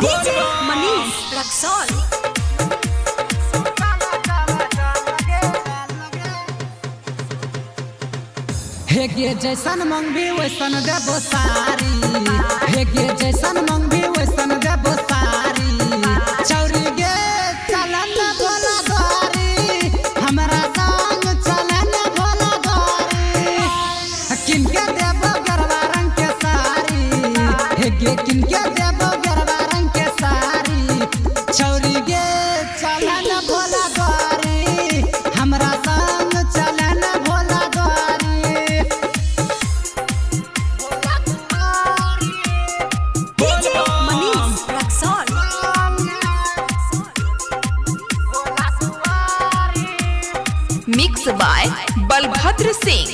DJ Manish Raksol. हे गे जैसन मंगबी वैसन देबो सारी, हे गे जैसन मंगबी वैसन देबो सारी। चौरी गे चलन भोला द्वारी, हमरा संग चलन भोला द्वारी। किनके देबो गरबा रंग के सारी, हे गे किनके देबो गरबा रंग के सारी। चौरी गे चलन भोला द्वारी, हमरा संग चलन भोला द्वारी। DJ Manish Raksol. Mix by Balbhadra Singh.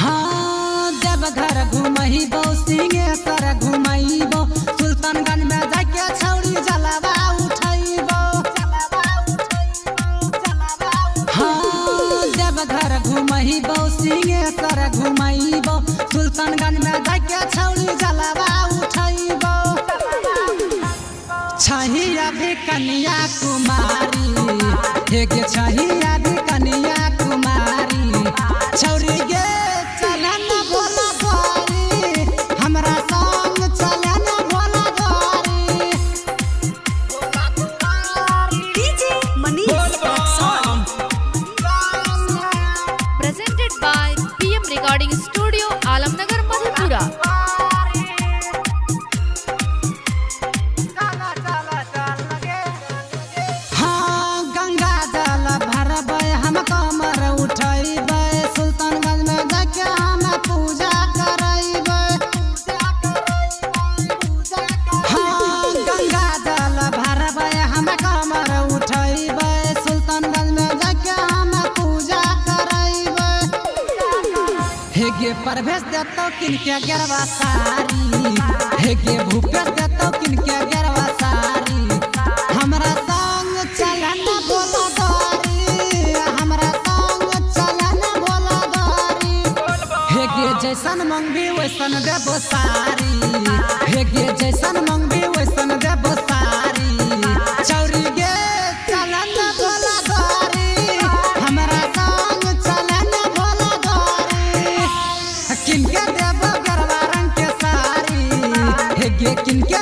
हाँ जब घर घुमैबो सिंहेश्वर घुमैबो, सुल्तानगंज में जाके छौरी जलवा उठैबो। हाँ जब घर घुमैबो सिंहेश्वर घुमैबो, सुल्तानगंज में जाके छौरी जलवा उठैबो। छहिया भी कन्या कुमारी, हे गे छहिया भी कन्या कुमारी। छौरी गे चलन भोला द्वारी, हमरा संग चलन भोला द्वारी। DJ Manish Raksol. Presented by PM Recording Studio, Alamnagar, Madhepura। हाँ गंगा जल भरबै हम कमर उठैबै, सुल्तानगंज में जाके हम पूजा करैबै। हाँ गंगा जल भरबै हम कमर उठैबै, सुल्तानगंज में जाके हम पूजा करैबै। हे गे परवेश देतौ किनके गेरवा सारी, हे गे भूपेश देतौ किनके गेरवा सारी। हमरा संग चलन भोला द्वारी, हमरा संग चलन भोला द्वारी। हे गे जैसन मंगबी वैसन देबो सारी, हे गे जैसन मंगबी वैसन देबो सारी। चौरी गे चलन भोला द्वारी, हमरा संग चलन भोला द्वारी। किनके देबो गरबा रंग के सारी, हे गे किनके